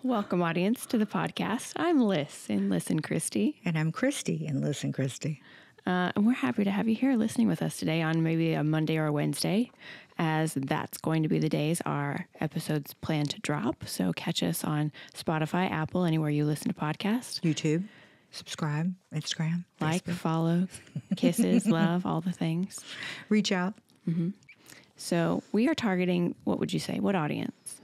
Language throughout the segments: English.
Welcome, audience, to the podcast. I'm Liz in Listen Christy. And I'm Christy in Listen Christy. And we're happy to have you here listening with us today on maybe a Monday or a Wednesday, as that's going to be the days our episodes plan to drop. So catch us on Spotify, Apple, anywhere you listen to podcasts. YouTube, subscribe, Instagram, Like, Facebook. follow, kisses, love, all the things. Reach out. Mm-hmm. So we are targeting, what would you say? What audience?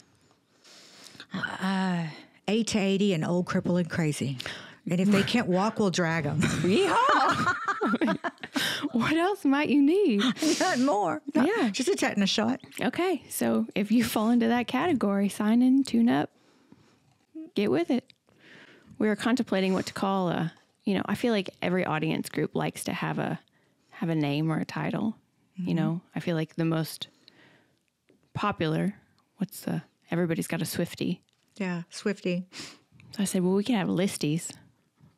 8 to 80 and old, crippled, and crazy. And if they can't walk, we'll drag them. Yeehaw! What else might you need? Not more. Yeah. Just a tetanus shot. Okay, so if you fall into that category, sign in, tune up, get with it. We were contemplating what to call I feel like every audience group likes to have a name or a title. Mm-hmm. I feel like the most popular, everybody's got a Swiftie. Yeah, Swiftie. So I said, well, we could have listies.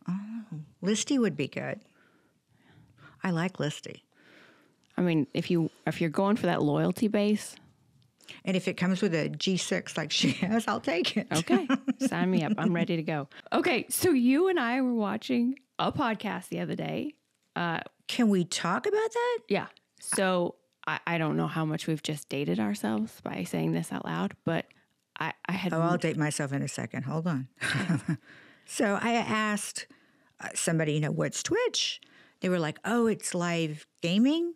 Oh, listy would be good. I like listy. I mean, if you're going for that loyalty base. And if it comes with a G6 like she has, I'll take it. Okay, sign me up. I'm ready to go. Okay, so you and I were watching a podcast the other day. Can we talk about that? Yeah. So I don't know how much we've just dated ourselves by saying this out loud, but I had... Oh, I'll date myself in a second. Hold on. So I asked somebody, what's Twitch? They were like, oh, it's live gaming.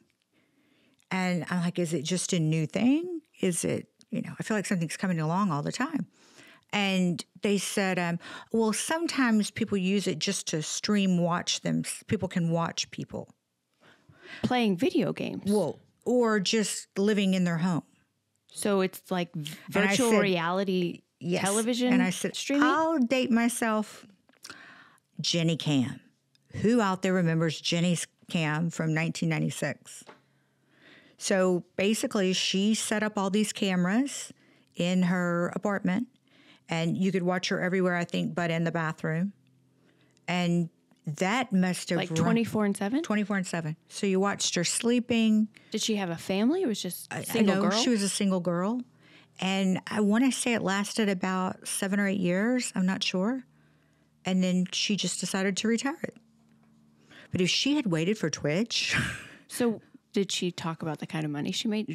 And I'm like, is it just a new thing? Is it, I feel like something's coming along all the time. And they said, well, sometimes people use it just to watch them. People can watch people. Playing video games. Well, or just living in their home. So it's like virtual reality television and I said, streaming? I'll date myself. JenniCam. Who out there remembers Jenny's Cam from 1996? So basically, she set up all these cameras in her apartment, and you could watch her everywhere, I think, but in the bathroom. And that must have... Like 24/7? 24/7. So you watched her sleeping. Did she have a family? It was just a single girl? She was a single girl. And I want to say it lasted about 7 or 8 years. I'm not sure. And then she just decided to retire it. But if she had waited for Twitch... So did she talk about the kind of money she made?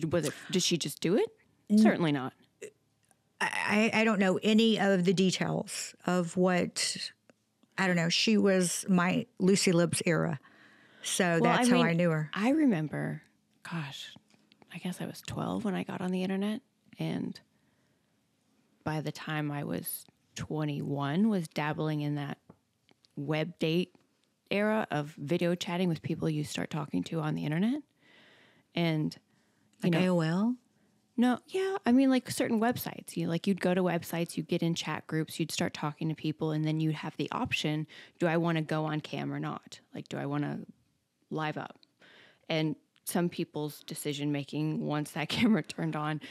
Did she just do it? Certainly not. I don't know any of the details of what... I don't know. She was my Lucy Lips era. So that's how I knew her. I remember, gosh, I guess I was 12 when I got on the internet. And by the time I was 21, was dabbling in that web date era of video chatting with people you start talking to on the internet. And, like AOL? No, yeah. I mean, like certain websites, you'd go to websites, you'd get in chat groups, you'd start talking to people, and then you'd have the option, do I want to go on cam or not? Like, do I want to live up? And some people's decision-making, once that camera turned on,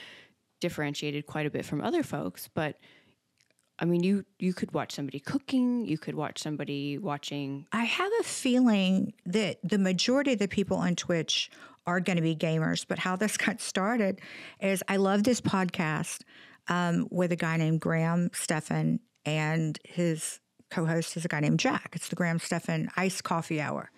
differentiated quite a bit from other folks. But, I mean, you could watch somebody cooking, you could watch somebody watching... I have a feeling that the majority of the people on Twitch are going to be gamers, but how this got started is I love this podcast with a guy named Stephan, and his co-host is a guy named Jack. It's the Stephan Iced Coffee Hour.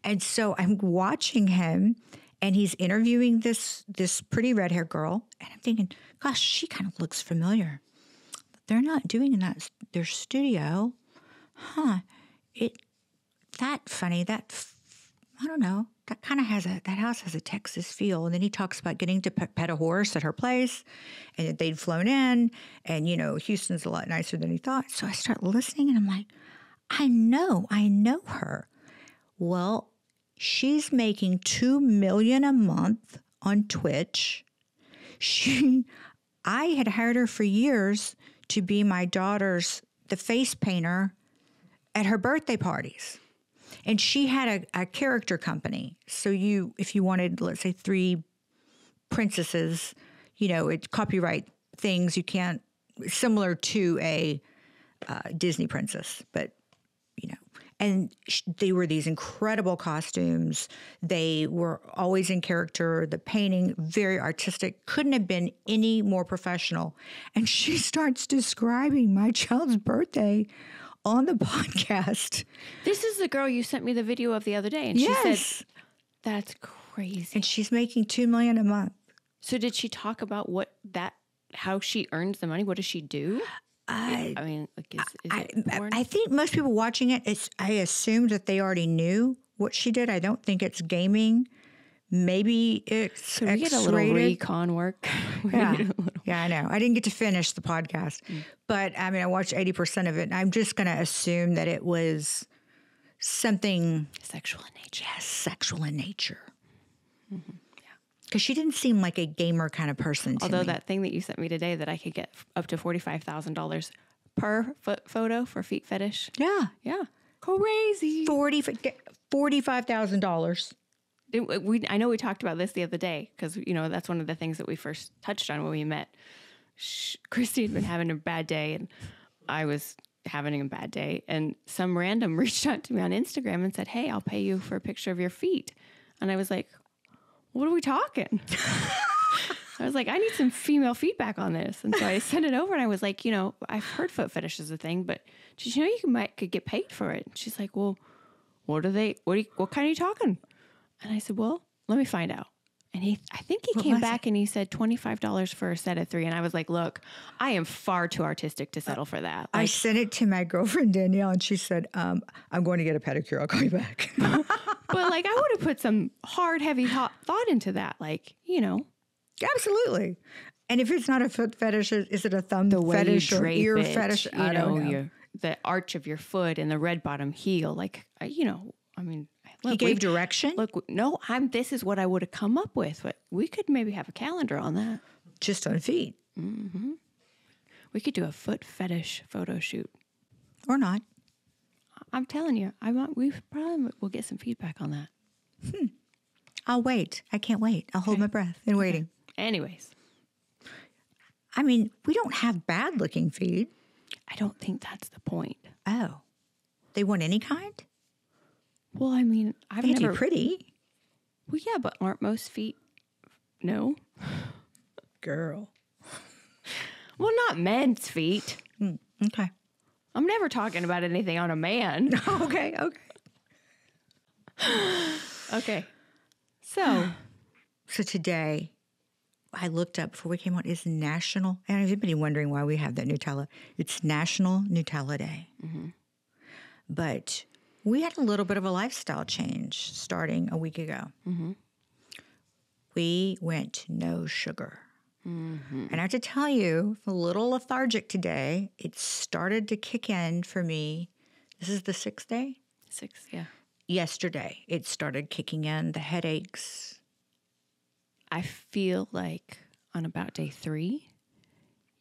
And so I'm watching him, and he's interviewing this pretty red-haired girl, and I'm thinking, gosh, she kind of looks familiar. They're not doing in their studio. Huh. I don't know. That kind of that house has a Texas feel. And then he talks about getting to pet a horse at her place, and that they'd flown in, and, Houston's a lot nicer than he thought. So I start listening, and I'm like, I know her. Well, she's making $2 million a month on Twitch. I had hired her for years to be my daughter's, the face painter at her birthday parties. And she had a character company. So if you wanted, let's say, 3 princesses, it's copyright things you can't, similar to a Disney princess, but, And they were these incredible costumes. They were always in character. The painting, very artistic, couldn't have been any more professional. And she starts describing my child's birthday on the podcast. This is the girl you sent me the video of the other day. And she said, that's crazy. And she's making $2 million a month. So did she talk about how she earns the money? What does she do? I mean, like, is it porn? I think most people watching it, I assumed that they already knew what she did. I don't think it's gaming. Maybe it's Could we get a little recon work? Yeah, I know. I didn't get to finish the podcast. But, I mean, I watched 80% of it. And I'm just going to assume that it was something... Sexual in nature. Yes, sexual in nature. Because she didn't seem like a gamer kind of person to Although me. that thing that you sent me today that I could get up to $45,000 per photo for feet fetish. Yeah. Yeah. Crazy. $45,000. I know we talked about this the other day because, you know, that's one of the things that we first touched on when we met. Christy had been having a bad day and I was having a bad day. And some random reached out to me on Instagram and said, hey, I'll pay you for a picture of your feet. And I was like, what are we talking? I was like, I need some female feedback on this. And so I sent it over and I was like, you know, I've heard foot fetish is a thing, but did you know could get paid for it? And she's like, well, what kind are you talking? And I said, well, let me find out. And I think he came back and he said $25 for a set of 3. And I was like, look, I am far too artistic to settle for that. I sent it to my girlfriend, Danielle, and she said, I'm going to get a pedicure. I'll call you back. But like, I would have put some hard, heavy thought into that. Like, you know. Absolutely. And if it's not a foot fetish, is it a thumb fetish or ear fetish? I don't know. The arch of your foot and the red bottom heel. Like, you know, I mean. Look, he gave direction? Look, no, this is what I would have come up with. But we could maybe have a calendar on that. Just on feet. Mm-hmm. We could do a foot fetish photo shoot. Or not. I'm telling you, we probably will get some feedback on that. I'll wait. I can't wait. I'll hold my breath in waiting. Anyways. I mean, we don't have bad looking feet. I don't think that's the point. Oh. They want any kind? Well, I mean, I've They'd never... be pretty. Well, yeah, but aren't most feet... No. Girl. Well, not men's feet. Okay. I'm never talking about anything on a man. Okay. Okay. So today, I looked up before we came on, is National... And everybody wondering why we have that Nutella. It's National Nutella Day. Mm-hmm. But... we had a little bit of a lifestyle change starting a week ago. Mm-hmm. We went no sugar. Mm-hmm. And I have to tell you, a little lethargic today. It started to kick in for me. This is the 6th day? 6, yeah. Yesterday, it started kicking in, the headaches. I feel like on about day 3,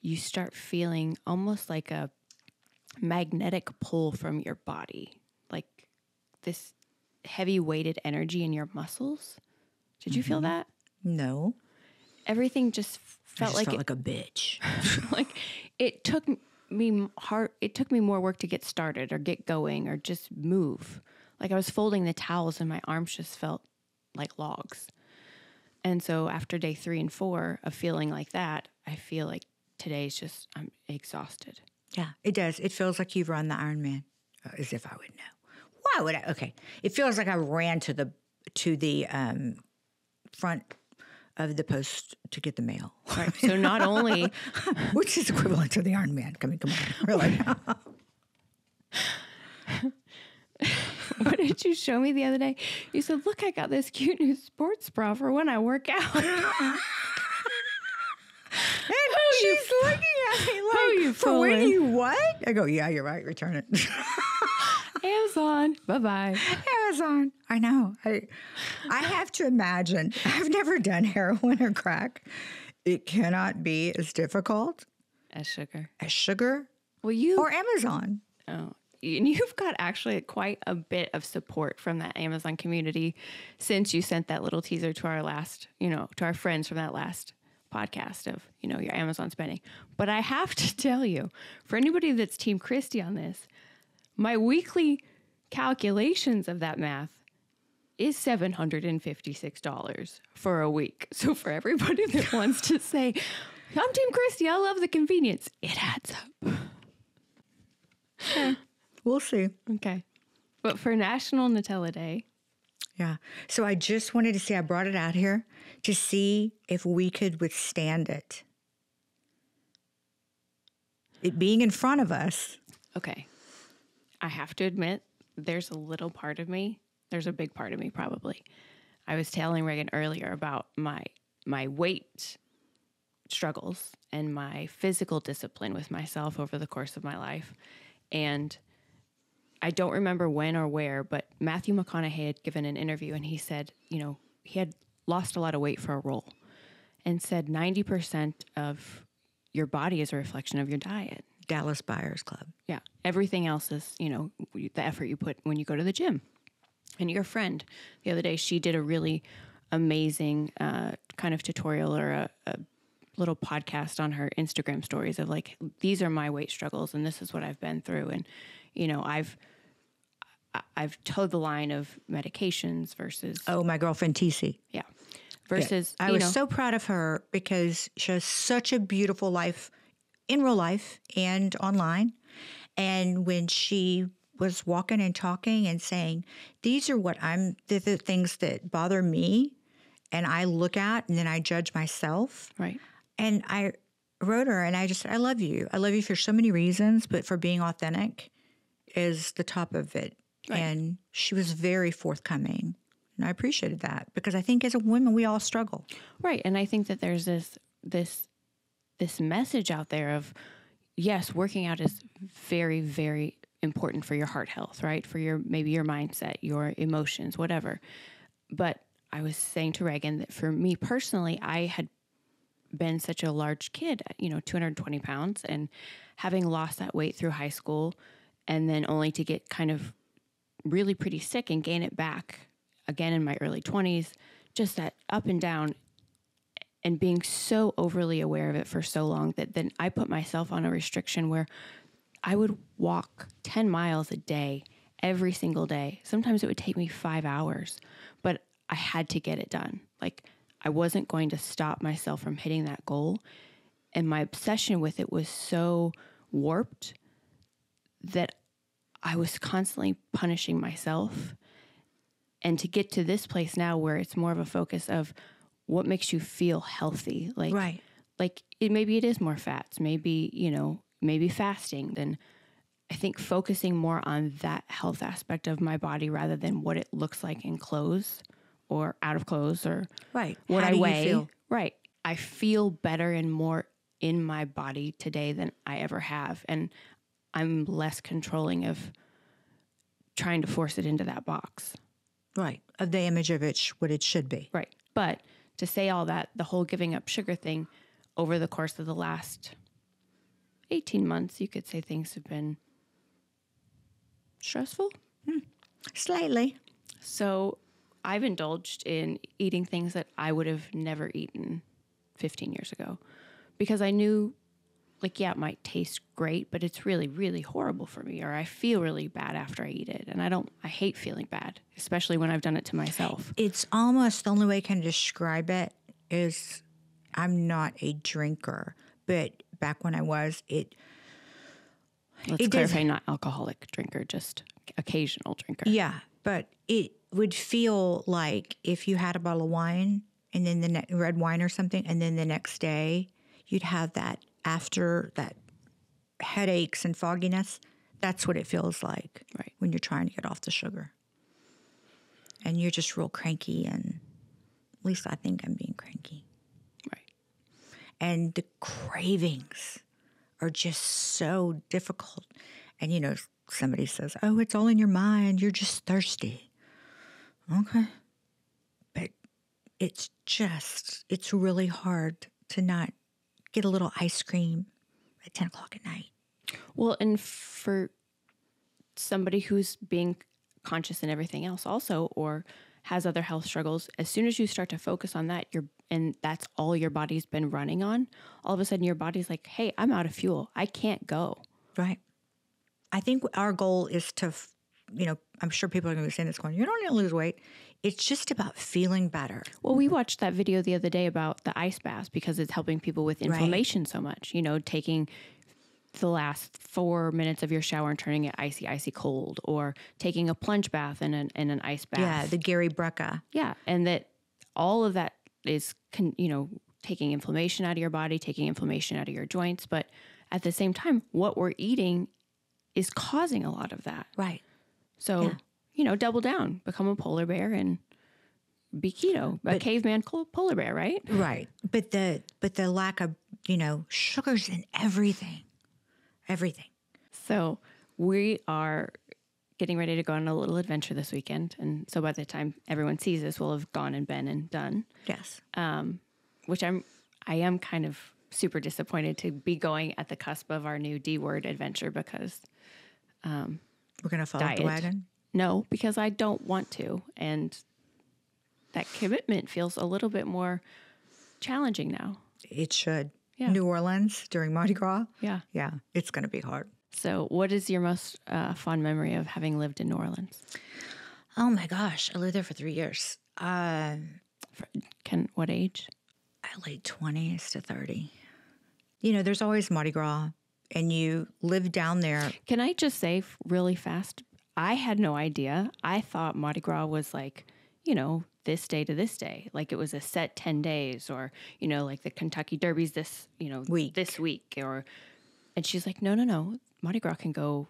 you start feeling almost like a magnetic pull from your body. Like this heavy weighted energy in your muscles. Did you feel that? No. Everything just felt like a bitch. Like it took me more work to get started or get going or just move. Like I was folding the towels and my arms just felt like logs. And so after day 3 and 4 of feeling like that, I feel like today's just, I'm exhausted. Yeah, it does. It feels like you've run the Ironman, as if I would know. Why would I? Okay, it feels like I ran to the front of the post to get the mail. Right. So not only, which is equivalent to the Ironman. Come on, really. What did you show me the other day? You said, "Look, I got this cute new sports bra for when I work out." And she's looking at me like, for when you what? I go, yeah, you're right. Return it. Amazon. Bye-bye. Amazon. I know. I have to imagine. I've never done heroin or crack. It cannot be as difficult as sugar. Well, or Amazon. Oh, and you've got actually quite a bit of support from that Amazon community since you sent that little teaser to our last, to our friends from that last podcast of, your Amazon spending. But I have to tell you, for anybody that's Team Christy on this, my weekly calculations of that math is $756 for a week. So for everybody that wants to say, I'm Team Christy, I love the convenience, it adds up. Yeah, we'll see. Okay. But for National Nutella Day. Yeah. So I just wanted to say, I brought it out here to see if we could withstand it. It being in front of us. Okay. I have to admit, there's a little part of me. There's a big part of me, probably. I was telling Reagan earlier about my weight struggles and my physical discipline with myself over the course of my life. And I don't remember when or where, but Matthew McConaughey had given an interview and he said, you know, he had lost a lot of weight for a role and said 90% of your body is a reflection of your diet. Dallas Buyers Club. Yeah. Everything else is, you know, the effort you put when you go to the gym. And your friend, the other day, she did a really amazing kind of tutorial or a little podcast on her Instagram stories of like, these are my weight struggles and this is what I've been through. And, you know, I've towed the line of medications versus. Oh, my girlfriend TC. Yeah. Versus. Yeah. I was so proud of her because she has such a beautiful life in real life and online. And when she was walking and talking and saying, these are what the things that bother me and I look at and then I judge myself. Right. And I wrote her and I just said, I love you. I love you for so many reasons, but for being authentic is the top of it. Right. And she was very forthcoming. And I appreciated that because I think as a woman, we all struggle. Right. And I think that there's this message out there of, yes, working out is very, very important for your heart health, right? For maybe your mindset, your emotions, whatever. But I was saying to Reagan that for me personally, I had been such a large kid, 220 pounds, and having lost that weight through high school and then only to get kind of really pretty sick and gain it back again in my early 20s, just that up and down and being so overly aware of it for so long that then I put myself on a restriction where I would walk 10 miles a day, every single day. Sometimes it would take me 5 hours, but I had to get it done. Like I wasn't going to stop myself from hitting that goal. And my obsession with it was so warped that I was constantly punishing myself. And to get to this place now where it's more of a focus of what makes you feel healthy. Like, right. Like maybe it is more fats, maybe, maybe fasting. Then I think focusing more on that health aspect of my body rather than what it looks like in clothes or out of clothes or right. what How I do weigh. You feel? Right. I feel better and more in my body today than I ever have. And I'm less controlling of trying to force it into that box. Right. Of the image of it, what it should be. Right. But to say all that, the whole giving up sugar thing over the course of the last 18 months, you could say things have been stressful. Slightly. So I've indulged in eating things that I would have never eaten 15 years ago because I knew, like, yeah, it might taste great, but it's really, really horrible for me, or I feel really bad after I eat it. And I hate feeling bad, especially when I've done it to myself. It's almost the only way I can describe it is I'm not a drinker, but back when I was, Let's clarify, not alcoholic drinker, just occasional drinker. Yeah, but it would feel like if you had a bottle of wine and then red wine or something, and then the next day you'd have that after that headaches and fogginess. That's what it feels like when you're trying to get off the sugar. And you're just real cranky, and at least I think I'm being cranky. Right. And the cravings are just so difficult. And, somebody says, oh, it's all in your mind. You're just thirsty. Okay. But it's really hard to not get a little ice cream at 10 o'clock at night. Well, and for somebody who's being conscious in everything else also, or has other health struggles, as soon as you start to focus on that, and that's all your body's been running on, all of a sudden your body's like, hey, I'm out of fuel. I can't go. Right. I think our goal is to I'm sure people are going to be saying this going, you don't need to lose weight. It's just about feeling better. Well, we watched that video the other day about the ice baths because it's helping people with inflammation so much. Taking the last 4 minutes of your shower and turning it icy, icy cold, or taking a plunge bath in an ice bath. Yeah, the Gary Brecka. Yeah, and that all of that is, taking inflammation out of your body, taking inflammation out of your joints. But at the same time, what we're eating is causing a lot of that. Right. So, double down, become a polar bear and be keto, a caveman polar bear, right? Right. But the lack of, sugars in everything. Everything. So we are getting ready to go on a little adventure this weekend. And so by the time everyone sees this, we'll have gone and been and done. Yes. Which I am kind of super disappointed to be going at the cusp of our new D word adventure because we're going to follow the wagon? No, because I don't want to. And that commitment feels a little bit more challenging now. It should. Yeah. New Orleans during Mardi Gras? Yeah. Yeah, it's going to be hard. So what is your most fond memory of having lived in New Orleans? Oh my gosh, I lived there for 3 years. What age? Late 20s to 30. There's always Mardi Gras, and you live down there. Can I just say really fast? I had no idea. I thought Mardi Gras was like, this day to this day. Like it was a set 10 days or, like the Kentucky Derbies this week. And she's like, no. Mardi Gras can go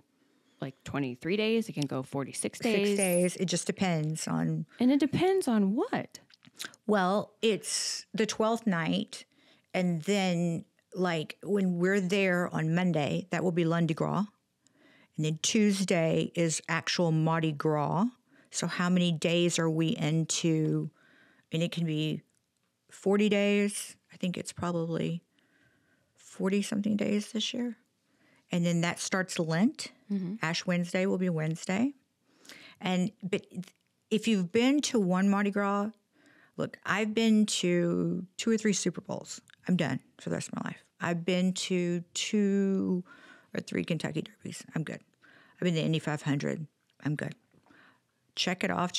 like 23 days. It can go 46 days. 6 days. It just depends on. And it depends on what? Well, it's the 12th night. And then like when we're there on Monday, that will be Lundi Gras. And then Tuesday is actual Mardi Gras. So how many days are we into? And it can be 40 days. I think it's probably 40-something days this year. And then that starts Lent. Mm-hmm. Ash Wednesday will be Wednesday. But if you've been to one Mardi Gras, look, I've been to 2 or 3 Super Bowls. I'm done for the rest of my life. I've been to 2 or 3 Kentucky Derbies. I'm good. I've been to Indy 500. I'm good. Check it off.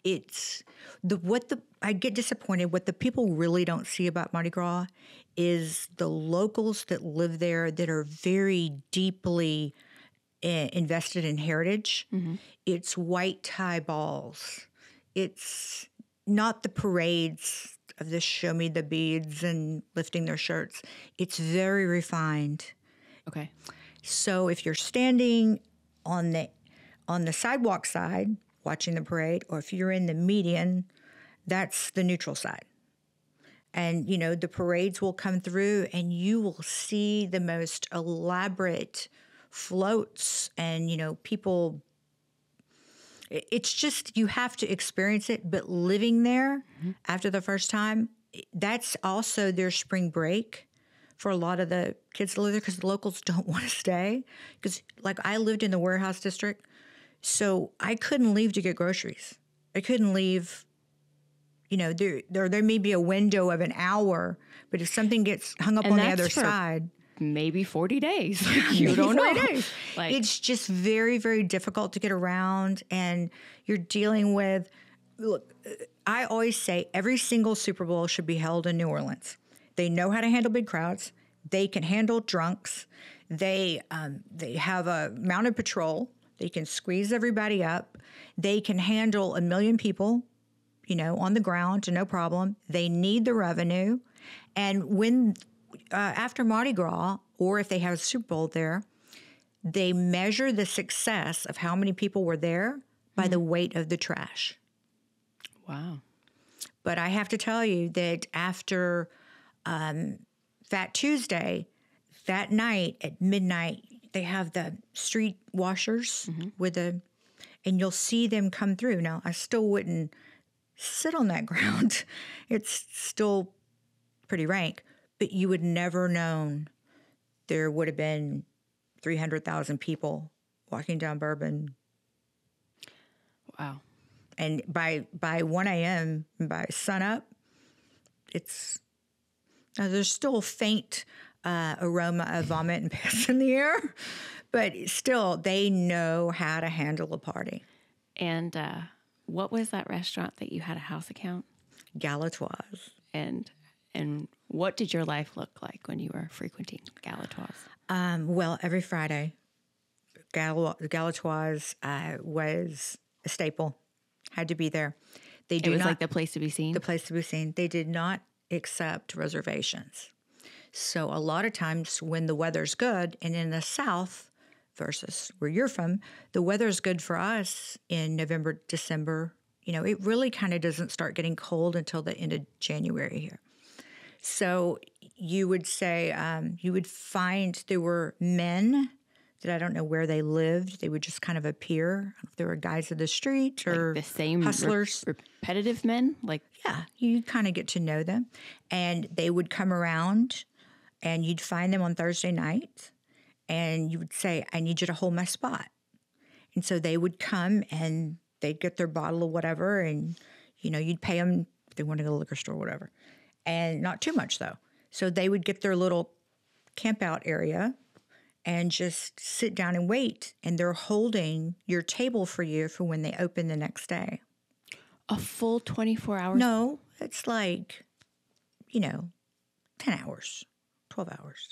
It's I get disappointed. What the people really don't see about Mardi Gras is the locals that live there that are very deeply invested in heritage. Mm-hmm. It's white tie balls. It's not the parades of the show me the beads and lifting their shirts. It's very refined. Okay. So if you're standing on the sidewalk side watching the parade, or if you're in the median, that's the neutral side. And, the parades will come through and you will see the most elaborate floats and, people. It's just, you have to experience it. But living there after the first time, that's also their spring break for a lot of the kids that live there because the locals don't want to stay. Because, like, I lived in the warehouse district, so I couldn't leave to get groceries. I couldn't leave. There may be a window of an hour, but if something gets hung up on the other side, maybe 40 days. You don't know. Days. It's just very, very difficult to get around, and you're dealing with. Look, I always say every single Super Bowl should be held in New Orleans. They know how to handle big crowds. They can handle drunks. They have a mounted patrol. They can squeeze everybody up. They can handle 1 million people, on the ground, no problem. They need the revenue. And when, after Mardi Gras, or if they have a Super Bowl there, they measure the success of how many people were there by the weight of the trash. Wow. But I have to tell you that after Fat Tuesday, that night at midnight, they have the street washers and you'll see them come through. Now, I still wouldn't sit on that ground. It's still pretty rank, but you would never known there would have been 300,000 people walking down Bourbon. Wow. And by 1 a.m., by sunup, there's still a faint aroma of vomit and piss in the air, But still, they know how to handle a party. And what was that restaurant that you had a house account? Galatoire's. And what did your life look like when you were frequenting Galatoire's? Well, every Friday, Galatoire's was a staple. Had to be there. It was like the place to be seen? The place to be seen. They did not accept reservations. So a lot of times when the weather's good, and in the South versus where you're from, the weather's good for us in November, December. You know, it really kind of doesn't start getting cold until the end of January here. So you would say you would find there were men that I don't know where they lived. They would just kind of appear. If there were guys of the street or like the same hustlers. Repetitive men? Yeah, you kind of get to know them. And they would come around and you'd find them on Thursday night and you would say, I need you to hold my spot. And so they would come and they'd get their bottle of whatever and, you know, you'd pay them if they wanted to go to the liquor store or whatever. And not too much, though. So they would get their little camp out area and just sit down and wait. And they're holding your table for you for when they open the next day. A full 24 hours? No, it's like, 10 hours, 12 hours.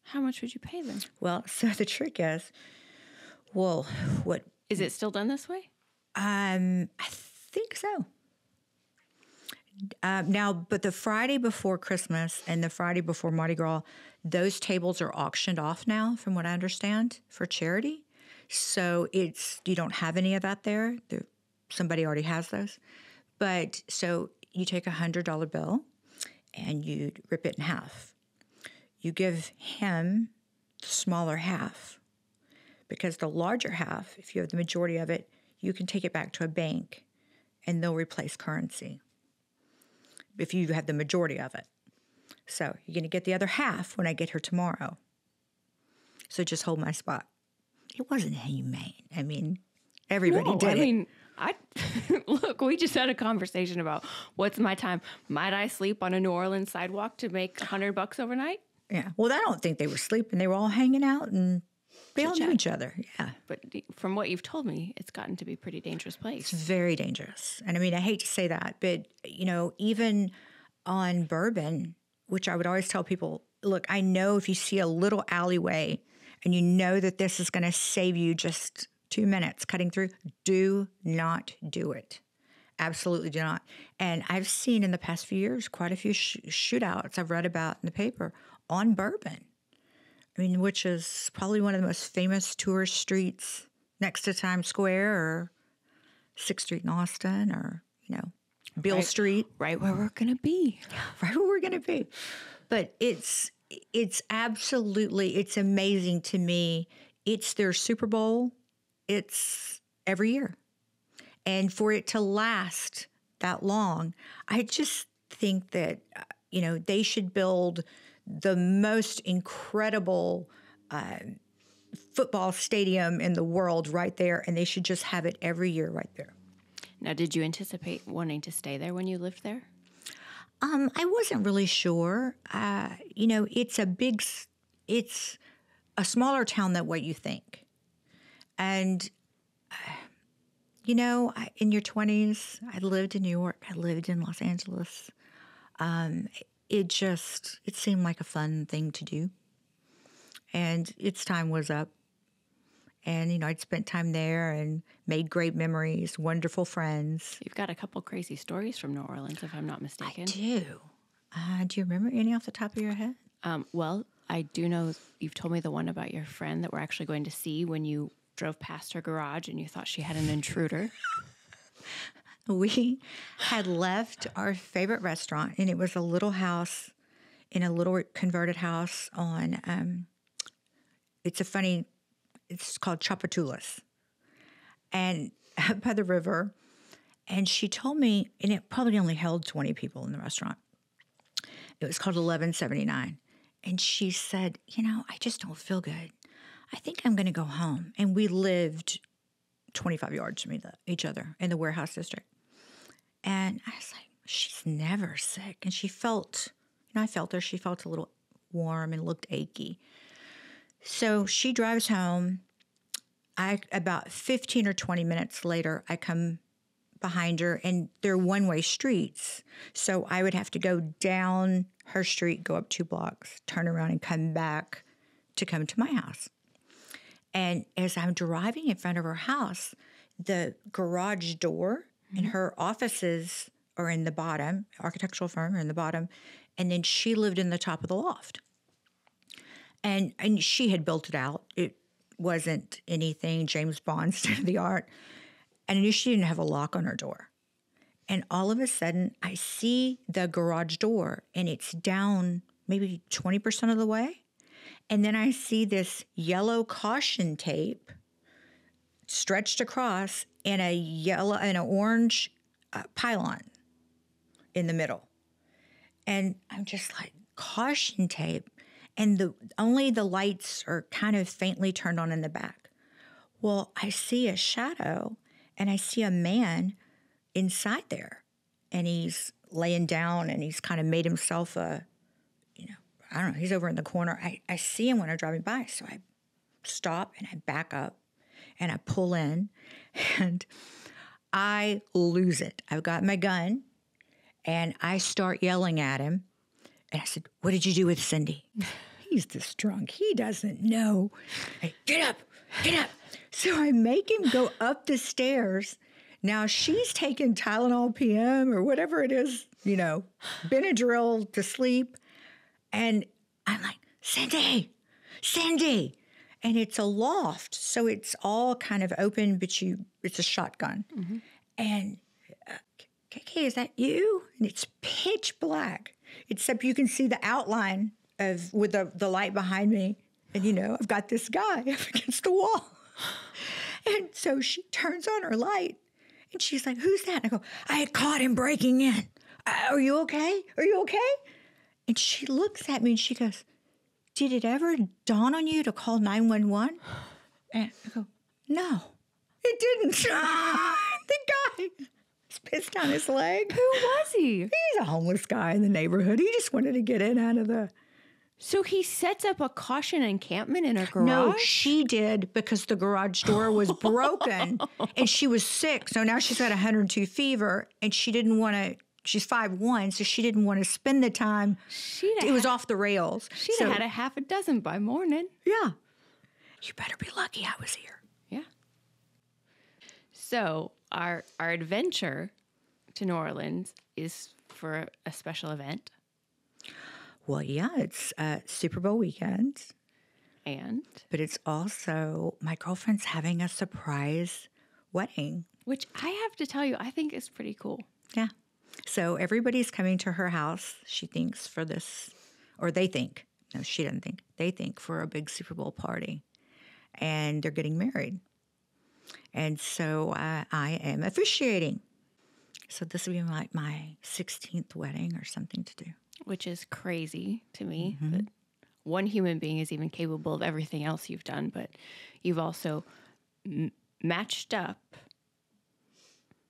How much would you pay them? Well, so the trick is, what? Is it still done this way? I think so. Now, but the Friday before Christmas and the Friday before Mardi Gras, those tables are auctioned off now, from what I understand, for charity. So you don't have any of that there. Somebody already has those. But so you take a $100 bill and you rip it in half. You give him the smaller half because the larger half, if you have the majority of it, you can take it back to a bank and they'll replace currency if you have the majority of it. So you're going to get the other half when I get here tomorrow. So just hold my spot. It wasn't humane. I mean, everybody did it. Look, we just had a conversation about what's my time. Might I sleep on a New Orleans sidewalk to make $100 overnight? Yeah. Well, I don't think they were sleeping. They were all hanging out and they all knew each other. Yeah. But from what you've told me, it's gotten to be a pretty dangerous place. It's very dangerous. And I mean, I hate to say that, but, even on Bourbon, which I would always tell people, look, I know if you see a little alleyway and you know that this is going to save you just 2 minutes cutting through, do not do it. Absolutely do not. And I've seen in the past few years quite a few shootouts I've read about in the paper on Bourbon. I mean, which is probably one of the most famous tourist streets next to Times Square or 6th Street in Austin or, Beale Street. Right where we're going to be. Right where we're going to be. But it's absolutely, it's amazing to me. It's their Super Bowl. It's every year. And for it to last that long, I just think that, they should build the most incredible football stadium in the world right there, and they should just have it every year right there. Now, did you anticipate wanting to stay there when you lived there? I wasn't really sure. It's a smaller town than what you think. And, in your 20s, I lived in New York. I lived in Los Angeles. It seemed like a fun thing to do. And its time was up. And, I'd spent time there and made great memories, wonderful friends. You've got a couple crazy stories from New Orleans, if I'm not mistaken. I do. Do you remember any off the top of your head? Well, I do know you've told me the one about your friend that we're actually going to see when you drove past her garage and you thought she had an intruder. We had left our favorite restaurant, and it was a little house in a little converted house on, it's called Chapatulas, and up by the river. And she told me, and it probably only held 20 people in the restaurant. It was called 1179. And she said, I just don't feel good. I think I'm going to go home. And we lived 25 yards from each other in the warehouse district. And I was like, she's never sick. And she felt, I felt her. She felt a little warm and looked achy. So she drives home. About 15 or 20 minutes later, I come behind her, and they're one-way streets. So I would have to go down her street, go up 2 blocks, turn around, and come back to come to my house. And as I'm driving in front of her house, the garage door and her offices are in the bottom, architectural firm are in the bottom, and then she lived in the top of the loft. And she had built it out. It wasn't anything James Bond state of the art. And I knew she didn't have a lock on her door. And all of a sudden, I see the garage door, and it's down maybe 20% of the way. And then I see this yellow caution tape stretched across and an orange pylon in the middle. And I'm just like, caution tape. And only the lights are kind of faintly turned on in the back. Well, I see a shadow, and I see a man inside there. And he's laying down, and he's kind of made himself I don't know, he's over in the corner. I see him when I'm driving by. So I stop, and I back up, and I pull in, and I lose it. I've got my gun, and I start yelling at him. And I said, "What did you do with Cindy?" He's this drunk. He doesn't know. Hey, get up, get up. So I make him go up the stairs. Now she's taking Tylenol PM or whatever it is, Benadryl to sleep. And I'm like, Cindy. And it's a loft. So it's all kind of open, but it's a shotgun. Mm-hmm. And KK, is that you? And it's pitch black, except you can see the outline with the light behind me. And, I've got this guy up against the wall. And so she turns on her light, and she's like, "Who's that?" And I go, "I had caught him breaking in. Are you okay? Are you okay?" And she looks at me, and she goes, "Did it ever dawn on you to call 911? And I go, "No, it didn't." The guy was pissed on his leg. Who was he? He's a homeless guy in the neighborhood. He just wanted to get in out of the... So he sets up a caution encampment in her garage? No, she did, because the garage door was broken and she was sick. So now she's got 102 fever, and she didn't want to, she's 5'1", so she didn't want to spend the time. It was off the rails. She'd have had a half a dozen by morning. Yeah. You better be lucky I was here. Yeah. So our adventure to New Orleans is for a special event. Well, yeah, it's Super Bowl weekend. But it's also, my girlfriend's having a surprise wedding. Which I have to tell you, I think is pretty cool. Yeah. So everybody's coming to her house, she thinks, for this, or they think. No, she doesn't think. They think for a big Super Bowl party. And they're getting married. And so I am officiating. So this will be like my 16th wedding or something to do. Which is crazy to me, that one human being is even capable of everything else you've done, but you've also matched up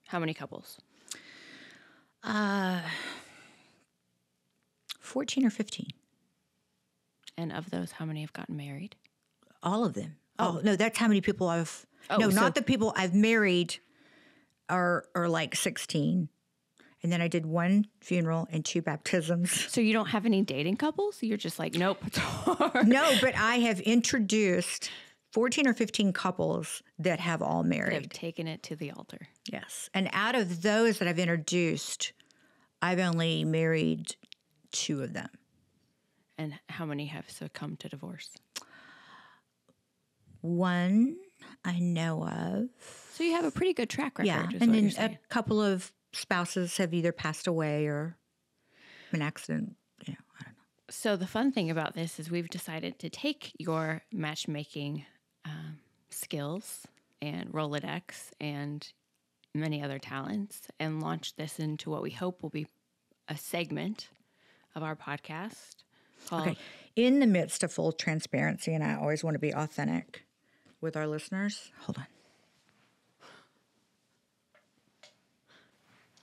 how many couples? 14 or 15. And of those, how many have gotten married? All of them. Oh, no, that's how many people I've... not the people I've married are like 16. And then I did 1 funeral and 2 baptisms. So you don't have any dating couples? You're just like, nope, it's hard. No, but I have introduced 14 or 15 couples that have all married. That have taken it to the altar. Yes. And out of those that I've introduced, I've only married 2 of them. And how many have succumbed to divorce? 1 I know of. So you have a pretty good track record. Yeah, and then a couple of spouses have either passed away or an accident. I don't know. So the fun thing about this is we've decided to take your matchmaking skills and Rolodex and many other talents and launch this into what we hope will be a segment of our podcast called... Okay. In the midst of full transparency, and I always want to be authentic with our listeners. Hold on.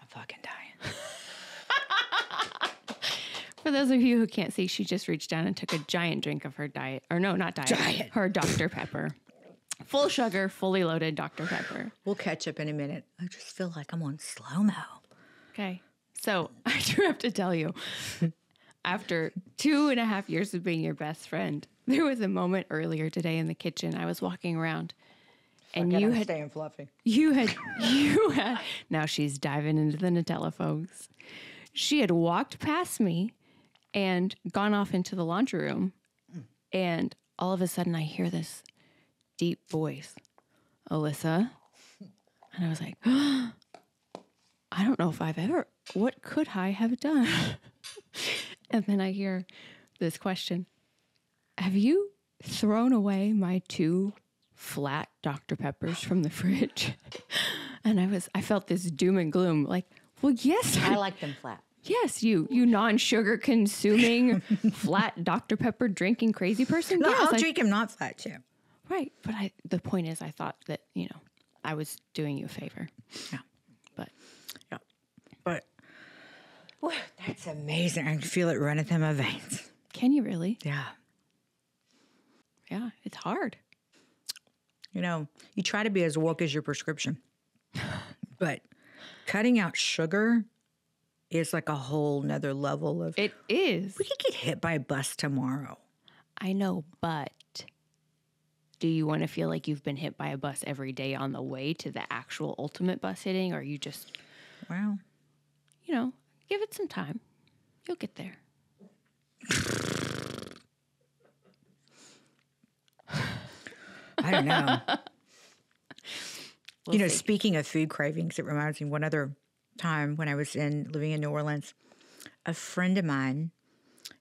I'm fucking dying. For those of you who can't see, she just reached down and took a giant drink of her diet, or no, not diet, her Dr. Pepper. Full sugar, fully loaded Dr. Pepper. We'll catch up in a minute. I just feel like I'm on slow-mo. Okay. So I do have to tell you, after 2.5 years of being your best friend, there was a moment earlier today in the kitchen. I was walking around and you had staying fluffy. You had now she's diving into the Nutella, folks. She had walked past me and gone off into the laundry room. And all of a sudden I hear this deep voice, Alyssa. And I was like, I don't know if what could I have done? And then I hear this question, have you thrown away my 2 flat Dr. Peppers from the fridge? And I felt this doom and gloom, like, well, yes. I like them flat. Yes, you non-sugar consuming, flat Dr. Pepper drinking crazy person. No, yes, I'll drink them not flat too. Right. But the point is, I thought that, I was doing you a favor. Yeah. But. Yeah. But, well, that's amazing. I can feel it running through my veins. Can you really? Yeah. Yeah, it's hard. You try to be as woke as your prescription. But cutting out sugar is like a whole nother level of... It is. We could get hit by a bus tomorrow. I know, but do you want to feel like you've been hit by a bus every day on the way to the actual ultimate bus hitting? Or you just, Well, give it some time. You'll get there. I don't know. We'll see. Speaking of food cravings, it reminds me one other time when I was living in New Orleans. A friend of mine,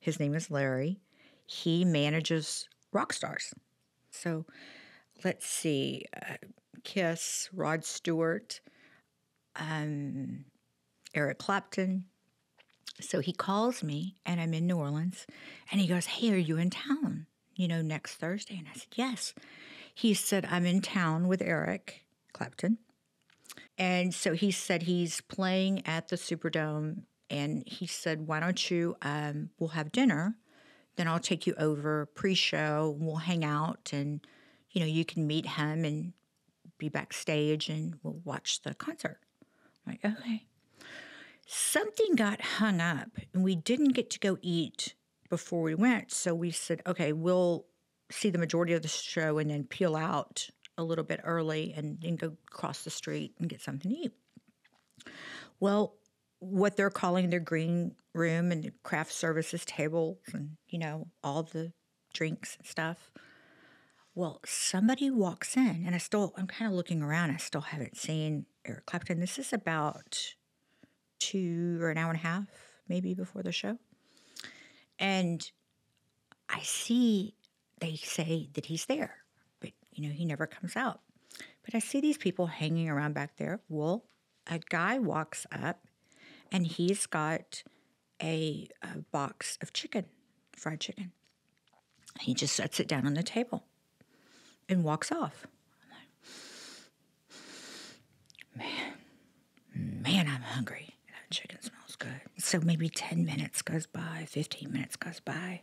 his name is Larry, he manages rock stars. So let's see, Kiss, Rod Stewart, Eric Clapton. So he calls me, and I'm in New Orleans, and he goes, hey, are you in town, next Thursday? And I said, yes. He said, I'm in town with Eric Clapton. And so he said he's playing at the Superdome, and he said, why don't you, we'll have dinner, then I'll take you over pre-show, we'll hang out, and, you can meet him and be backstage, and we'll watch the concert. I'm like, okay. Something got hung up, and we didn't get to go eat before we went, so we said, okay, we'll see the majority of the show and then peel out a little bit early and then go across the street and get something to eat. Well, what they're calling their green room and the craft services tables and, all the drinks and stuff. Well, somebody walks in, and I'm kind of looking around. I still haven't seen Eric Clapton. This is about 2 or an hour and a half, maybe, before the show. And I see they say that he's there, but, he never comes out. But I see these people hanging around back there. Well, a guy walks up, and he's got a box of fried chicken. He just sets it down on the table and walks off. I'm like, man, I'm hungry. That chicken smells good. So maybe 10 minutes goes by, 15 minutes goes by.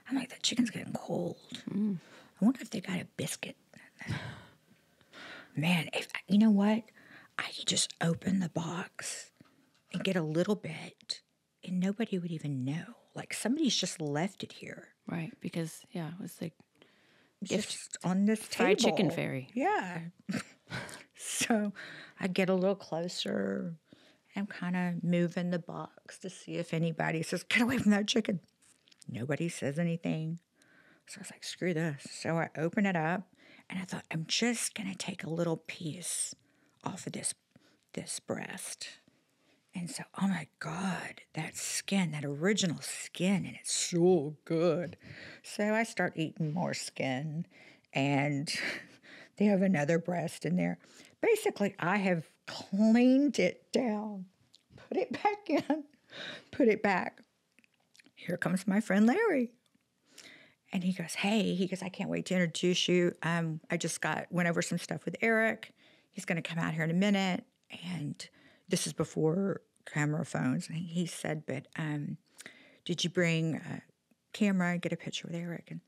I'm like, that chicken's getting cold. I wonder if they got a biscuit. Man, you know what? I could just open the box and get a little bit, and nobody would even know. Like, somebody's just left it here. Right, because, it was like Just on this table. fried chicken fairy. Yeah. So I get a little closer. I'm kind of moving the box to see if anybody says, get away from that chicken. Nobody says anything. So I was like, screw this. So I open it up, and I thought, I'm just going to take a little piece off of this breast. And so, oh my God, that skin, that original skin, and it's so good. So I start eating more skin, and they have another breast in there. Basically, I have cleaned it down, put it back in, put it back. Here comes my friend Larry. And he goes, hey, I can't wait to introduce you. I just went over some stuff with Eric. He's going to come out here in a minute. And this is before camera phones. And he said, but did you bring a camera and get a picture with Eric? And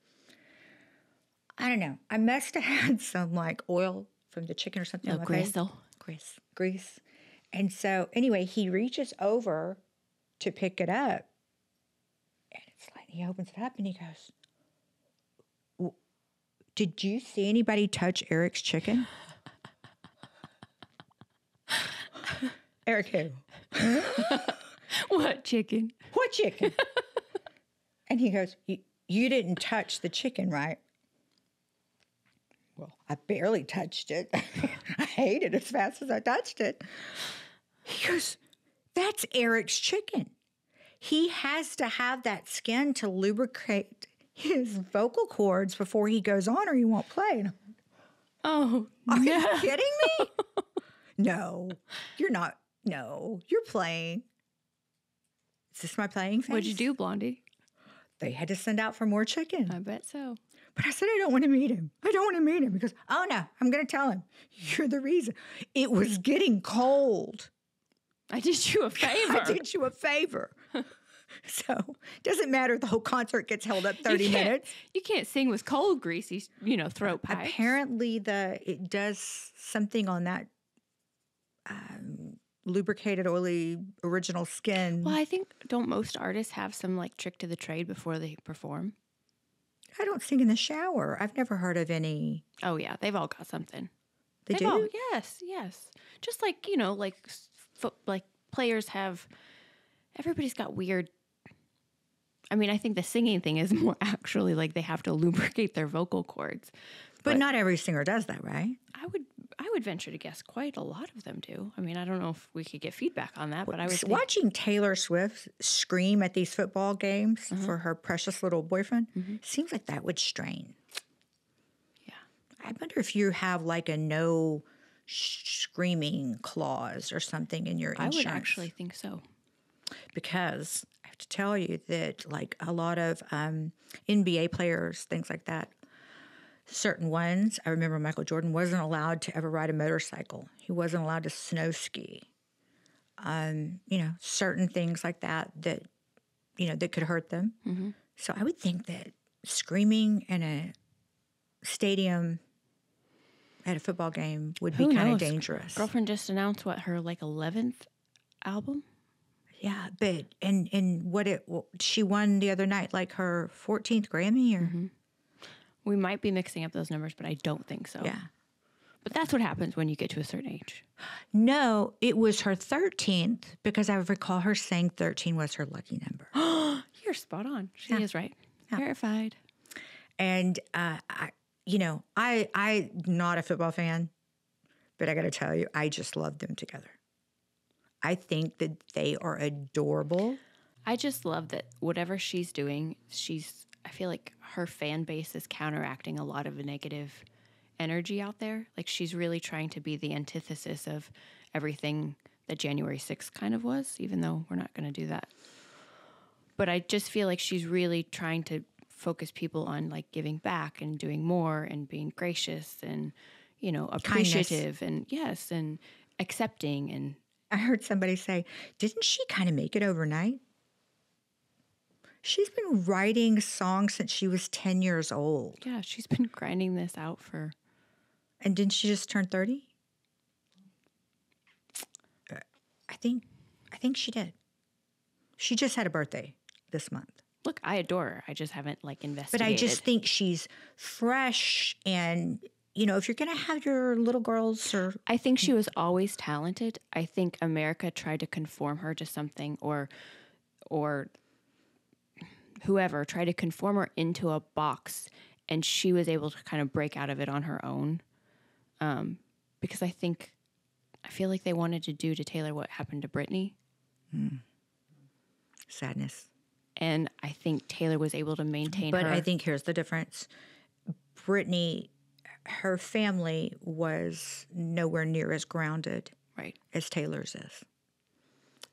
I don't know. I must have had some like oil from the chicken or something on my face. Grease. And so anyway, he reaches over to pick it up. And it's like, he opens it up and he goes, did you see anybody touch Eric's chicken? Eric who? What chicken? What chicken? And he goes, you didn't touch the chicken, right? Well, I barely touched it. I ate it as fast as I touched it. He goes, that's Eric's chicken. He has to have that skin to lubricate his vocal cords before he goes on or he won't play. Oh, are you kidding me? No, you're not. No, you're playing. Is this my playing face? What'd you do, Blondie? They had to send out for more chicken. I bet so. But I said, I don't want to meet him. I don't want to meet him. Because, oh no, I'm going to tell him. You're the reason. It was getting cold. I did you a favor. I did you a favor. So it doesn't matter if the whole concert gets held up 30 minutes. You can't sing with cold, greasy, throat pipes. Apparently it does something on that lubricated, oily, original skin. Well, I think, don't most artists have some like trick to the trade before they perform? I don't sing in the shower. I've never heard of any. Oh, yeah. They've all got something. They do? Yes. Just like, like players have, everybody's got weird. I mean, I think the singing thing is more actually like they have to lubricate their vocal cords. But not every singer does that, right? I would venture to guess quite a lot of them do. I mean, I don't know if we could get feedback on that, but I was watching Taylor Swift scream at these football games for her precious little boyfriend. Seems like that would strain. Yeah. I wonder if you have like a no screaming clause or something in your insurance. I would actually think so. Because I have to tell you that like a lot of NBA players, things like that, certain ones, I remember Michael Jordan wasn't allowed to ever ride a motorcycle. He wasn't allowed to snow ski. Certain things like that that could hurt them. Mm-hmm. So I would think that screaming in a stadium at a football game would be kind of dangerous. Girlfriend just announced her 11th album. Yeah, but and she won the other night, like her 14th Grammy or. Mm-hmm. We might be mixing up those numbers, but I don't think so. Yeah. But that's what happens when you get to a certain age. No, it was her 13th because I recall her saying 13 was her lucky number. You're spot on. She is right. Yeah. Verified. And, I'm not a football fan, but I got to tell you, I just love them together. I think that they are adorable. I just love that whatever she's doing, I feel like her fan base is counteracting a lot of the negative energy out there. Like she's really trying to be the antithesis of everything that January 6th kind of was, even though we're not going to do that. But I just feel like she's really trying to focus people on like giving back and doing more and being gracious and, appreciative. Kindness. And accepting. And I heard somebody say, didn't she kind of make it overnight? She's been writing songs since she was 10 years old. Yeah, she's been grinding this out for... And didn't she just turn 30? I think she did. She just had a birthday this month. Look, I adore her. I just haven't investigated. But I just think she's fresh and, if you're going to have your little girls or... I think she was always talented. I think America tried to conform her to something or whoever tried to conform her into a box, and she was able to kind of break out of it on her own. Because I feel like they wanted to do to Taylor what happened to Britney. Sadness. And I think Taylor was able to maintain her. But I think here's the difference. Britney, her family was nowhere near as grounded as Taylor's is.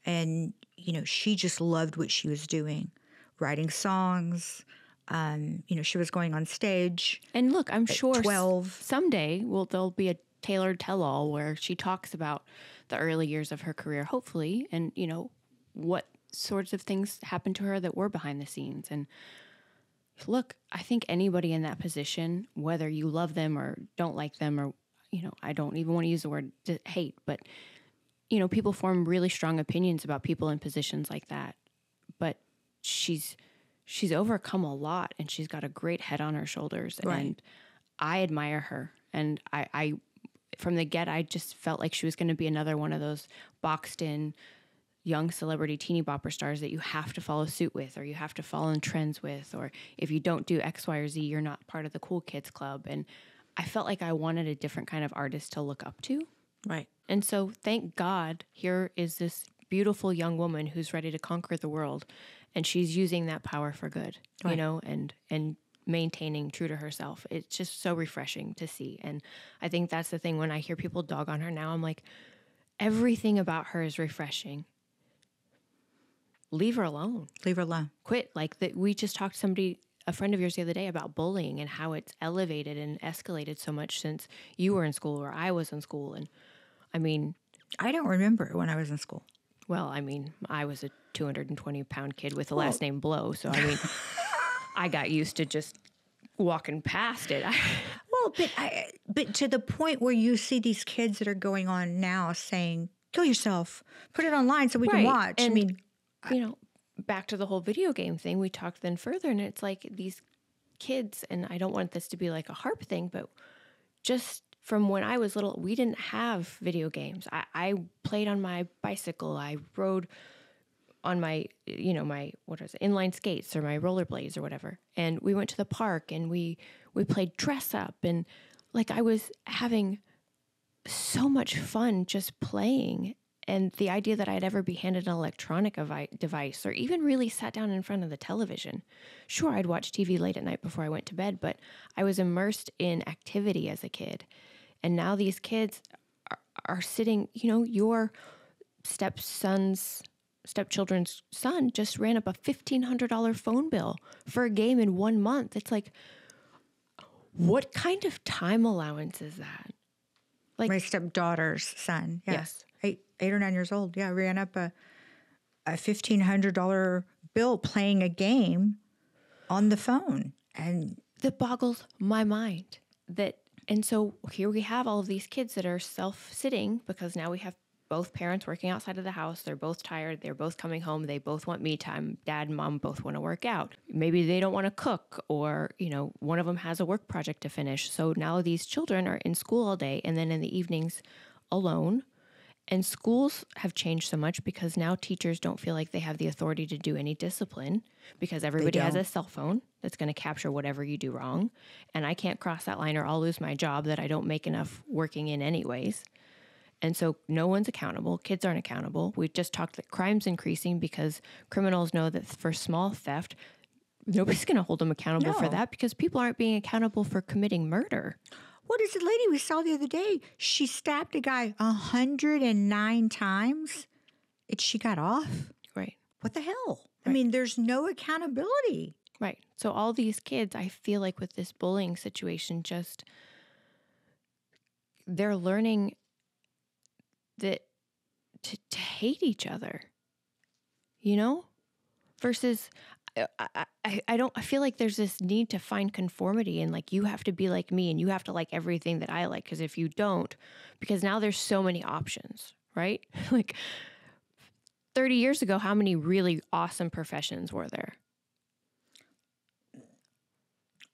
And, she just loved what she was doing. Writing songs, she was going on stage. And look, I'm sure 12. Someday there'll be a Taylor tell-all where she talks about the early years of her career, hopefully, and what sorts of things happened to her that were behind the scenes. And look, I think anybody in that position, whether you love them or don't like them, or, I don't even want to use the word hate, but, people form really strong opinions about people in positions like that. But she's overcome a lot, and she's got a great head on her shoulders. Right. And I admire her. And I from the get, I just felt like she was going to be another one of those boxed in young celebrity teeny bopper stars that you have to follow suit with, or you have to follow in trends with, or if you don't do X, Y, or Z, you're not part of the cool kids club. And I felt like I wanted a different kind of artist to look up to. Right. And so thank God, here is this beautiful young woman who's ready to conquer the world. And she's using that power for good, Right. and maintaining true to herself. It's just so refreshing to see. And I think that's the thing, when I hear people dog on her now, I'm like, everything about her is refreshing. Leave her alone. Leave her alone. Quit. Like that. We just talked to a friend of yours the other day, about bullying and how it's elevated and escalated so much since you were in school or I was in school. And I mean, I don't remember when I was in school. well, I mean, I was a 220-pound kid with the last name Blow. So, I mean, I got used to just walking past it. Well, but to the point where you see these kids that are going on now saying, kill yourself, put it online so we can watch. And, I mean, back to the whole video game thing, we talked then further, and it's like these kids, and I don't want this to be like a harp thing, but just from when I was little, we didn't have video games. I played on my bicycle. I rode on my, my, inline skates or my rollerblades or whatever. And we went to the park and we played dress up, and like I was having so much fun just playing. And the idea that I'd ever be handed an electronic device or even really sat down in front of the television. Sure, I'd watch TV late at night before I went to bed, but I was immersed in activity as a kid. And now these kids are sitting, your stepchildren's son just ran up a $1,500 phone bill for a game in 1 month. It's like, what kind of time allowance is that? Like my stepdaughter's son. Yeah. Yes. 8 or 9 years old. Yeah. Ran up a $1,500 bill playing a game on the phone. And that boggles my mind. And so here we have all of these kids that are self-sitting because now we have both parents working outside of the house. They're both tired. They're both coming home. They both want me time. Dad and mom both want to work out. Maybe they don't want to cook, or, one of them has a work project to finish. So now these children are in school all day and then in the evenings alone. And schools have changed so much because now teachers don't feel like they have the authority to do any discipline because everybody has a cell phone that's going to capture whatever you do wrong. And I can't cross that line or I'll lose my job that I don't make enough working in anyways. And so no one's accountable. Kids aren't accountable. We just talked that crime's increasing because criminals know that for small theft, nobody's going to hold them accountable for that because people aren't being accountable for committing murder. What is the lady we saw the other day? She stabbed a guy 109 times and she got off. Right. What the hell? Right. I mean, there's no accountability. Right. So all these kids, I feel like with this bullying situation, just they're learning that to hate each other, versus I feel like there's this need to find conformity and like you have to be like me and you have to like everything that I like, because if you don't, because now there's so many options, right? Like 30 years ago, how many really awesome professions were there?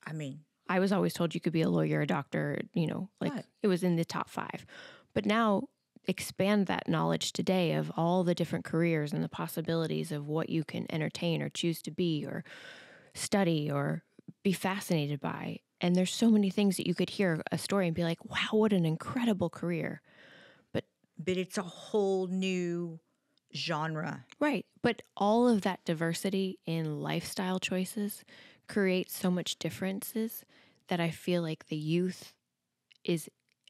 I mean, I was always told you could be a lawyer, a doctor, it was in the top 5. But now expand that knowledge today of all the different careers and the possibilities of what you can entertain or choose to be or study or be fascinated by. And there's so many things that you could hear a story and be like, wow, what an incredible career. But it's a whole new genre. Right. But all of that diversity in lifestyle choices creates so much differences that I feel like the youth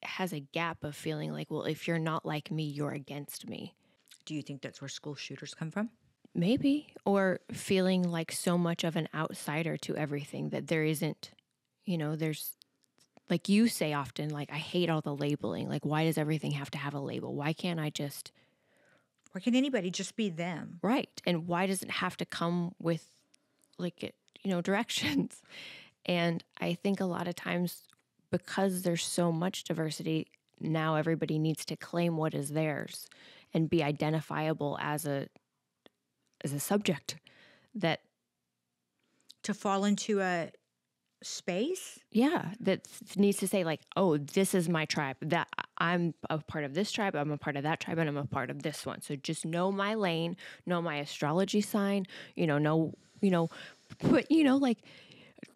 has a gap of feeling like, well, if you're not like me, you're against me. Do you think that's where school shooters come from? Maybe. Or feeling like so much of an outsider to everything that there isn't, there's, like you say often, like, I hate all the labeling. Like, why does everything have to have a label? Why can't I just Why can't anybody just be them? Right. And why does it have to come with directions? And I think a lot of times, because there's so much diversity, now everybody needs to claim what is theirs and be identifiable as a subject that To fall into a space? that needs to say like, oh, this is my tribe, that I'm a part of this tribe, I'm a part of that tribe, and I'm a part of this one. So just know my lane, know my astrology sign, but like,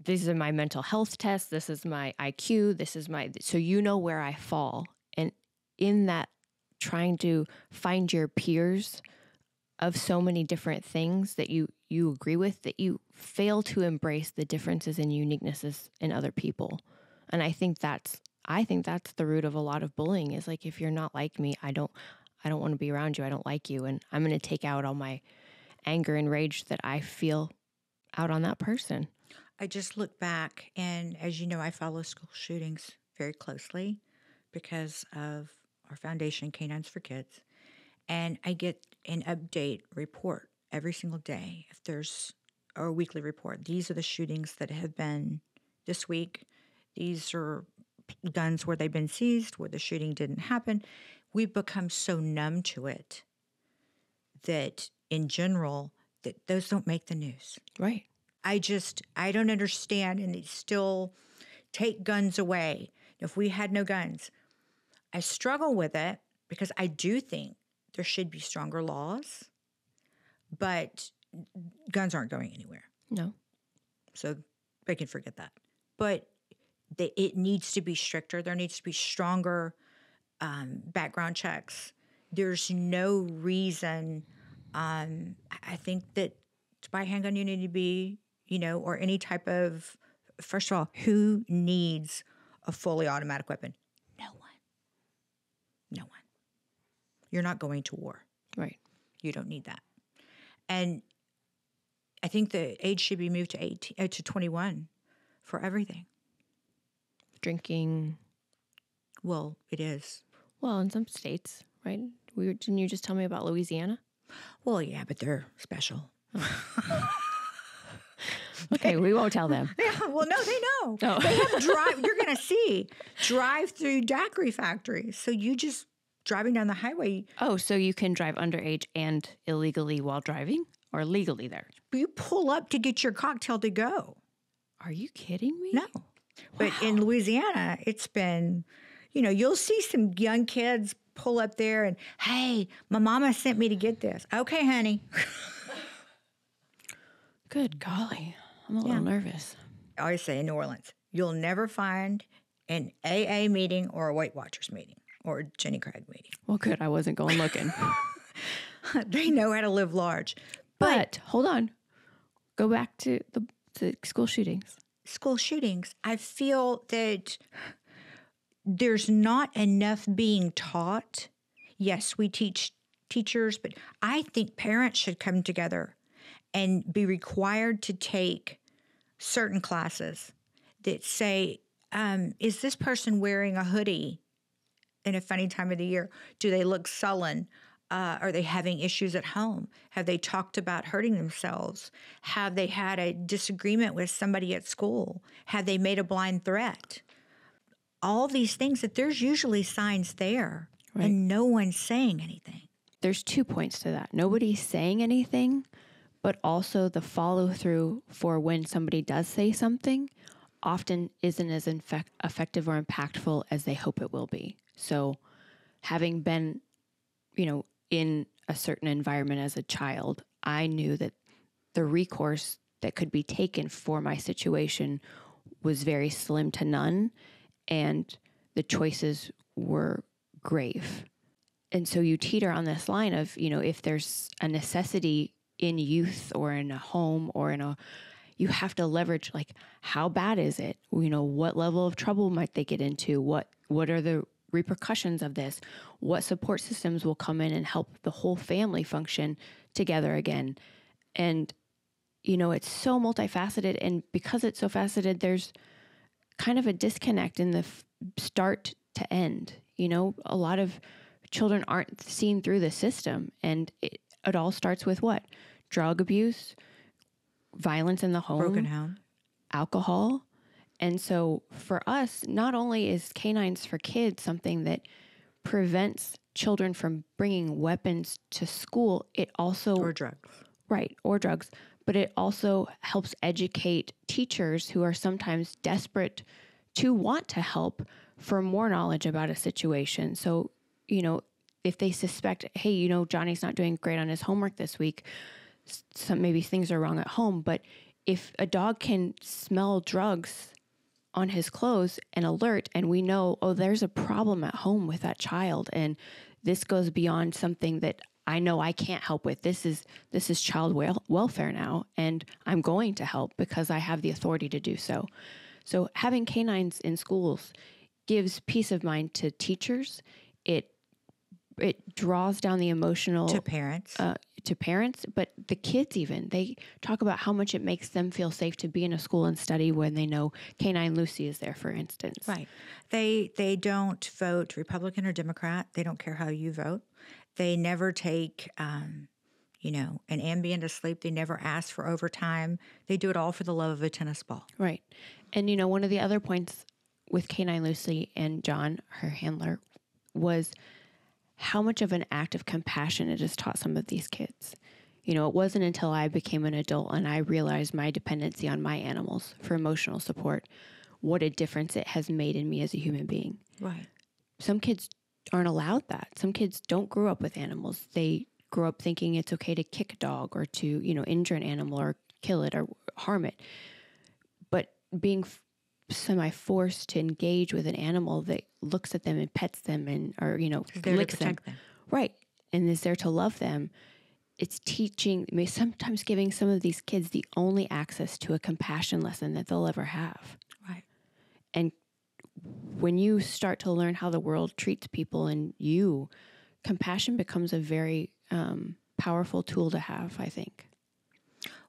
this is my mental health test, this is my IQ, so where I fall. And in that, trying to find your peers of so many different things that you agree with, that you fail to embrace the differences and uniquenesses in other people. And I think that's the root of a lot of bullying, is like, if you're not like me, I don't want to be around you. I don't like you. And I'm going to take out all my anger and rage that I feel out on that person. I just look back, and as you know, I follow school shootings very closely because of our foundation, Canines for Kids. And I get an update report every single day. If there's a weekly report, these are the shootings that have been this week. These are guns where they've been seized, where the shooting didn't happen. We've become so numb to it that in general, that those don't make the news. Right. I don't understand, and they still take guns away. If we had no guns, I struggle with it because I do think there should be stronger laws, but guns aren't going anywhere. No. So they can forget that. But it needs to be stricter. There needs to be stronger background checks. There's no reason. I think that to buy a handgun, you need to be, or any type of, first of all, who needs a fully automatic weapon? No one. No one. You're not going to war. Right. You don't need that. And I think the age should be moved to 21 for everything. Drinking. Well, it is. Well, in some states, right? Didn't you just tell me about Louisiana? Well, yeah, but they're special. Okay, we won't tell them. Yeah, well, no, they know. Oh. They have you're going to see drive-through daiquiri factories. So you just driving down the highway. Oh, so you can drive underage and illegally while driving, or legally there? You pull up to get your cocktail to go. Are you kidding me? No. Wow. But in Louisiana, it's been, you'll see some young kids pull up there and, hey, my mama sent me to get this. Okay, honey. Good golly. I'm a little nervous. I always say in New Orleans, you'll never find an AA meeting or a Weight Watchers meeting or a Jenny Craig meeting. Well, good. I wasn't going looking. They know how to live large. But hold on. Go back to the school shootings. School shootings. I feel that there's not enough being taught. Yes, we teach teachers, but I think parents should come together and be required to take certain classes that say, is this person wearing a hoodie in a funny time of the year? Do they look sullen? Are they having issues at home? Have they talked about hurting themselves? Have they had a disagreement with somebody at school? Have they made a blind threat? All these things that there's usually signs there, right, and no one's saying anything. There's 2 points to that. Nobody's saying anything, but also the follow through for when somebody does say something often isn't as effective or impactful as they hope it will be. So having been, in a certain environment as a child, I knew that the recourse that could be taken for my situation was very slim to none, and the choices were grave. And so you teeter on this line of, if there's a necessity in youth or in a home or you have to leverage, like, how bad is it? What level of trouble might they get into? What are the repercussions of this? What support systems will come in and help the whole family function together again? And, it's so multifaceted. And because it's so faceted, there's kind of a disconnect in the start to end. A lot of children aren't seen through the system. And it all starts with what? Drug abuse, violence in the home, Broken home, alcohol. And so for us, not only is Canines for Kids something that prevents children from bringing weapons to school, it also... Or drugs. Right, or drugs. But it also helps educate teachers who are sometimes desperate to want to help for more knowledge about a situation. So, you know, if they suspect, hey, you know, Johnny's not doing great on his homework this week, maybe things are wrong at home. But if a dog can smell drugs on his clothes and alert, and we know, oh, there's a problem at home with that child, and this goes beyond something that I know I can't help with. This is child welfare now, and I'm going to help because I have the authority to do so. So having canines in schools gives peace of mind to teachers. It draws down the emotional to parents. But the kids even, they talk about how much it makes them feel safe to be in a school and study when they know Canine Lucy is there, for instance. Right. They don't vote Republican or Democrat. They don't care how you vote. They never take, an Ambien to sleep. They never ask for overtime. They do it all for the love of a tennis ball. Right. And, you know, one of the other points with Canine Lucy and John, her handler, was how much of an act of compassion it has taught some of these kids. You know, it wasn't until I became an adult and I realized my dependency on my animals for emotional support, what a difference it has made in me as a human being. Right. Some kids aren't allowed that. Some kids don't grow up with animals. They grow up thinking it's okay to kick a dog or to, you know, injure an animal or kill it or harm it. But being semi-forced to engage with an animal that looks at them and pets them and, or, you know, licks them. Right. And is there to love them. It's teaching, sometimes giving some of these kids the only access to a compassion lesson that they'll ever have. Right. And when you start to learn how the world treats people and you, compassion becomes a very powerful tool to have, I think.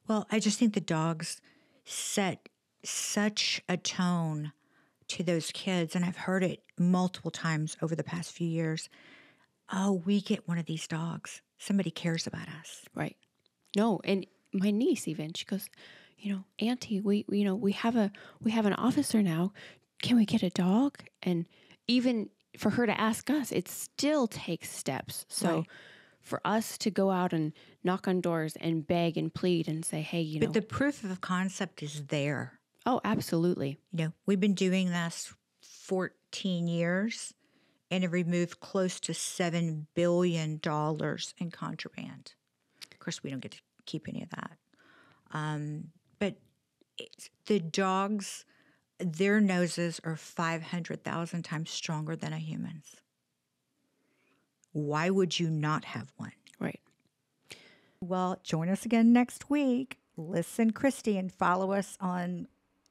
Well, I just think the dogs set such a tone to those kids, and I've heard it multiple times over the past few years. Oh, we get one of these dogs. Somebody cares about us. Right. No, and my niece even, she goes, you know, Auntie, we have an officer now. Can we get a dog? And even for her to ask us, it still takes steps. So right. For us to go out and knock on doors and beg and plead and say, hey, you know. But the proof of concept is there. Oh, absolutely. You know, we've been doing this 14 years and have removed close to $7 billion in contraband. Of course, we don't get to keep any of that. But the dogs, their noses are 500,000 times stronger than a human's. Why would you not have one? Right. Well, join us again next week. Listen, Christy, and follow us on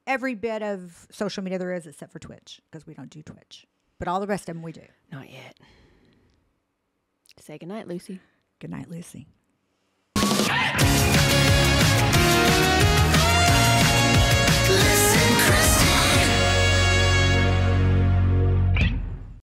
every bit of social media there is except for Twitch, because we don't do Twitch. But all the rest of them we do. Not yet. Say goodnight, Lucy. Good night, Lucy. Hey!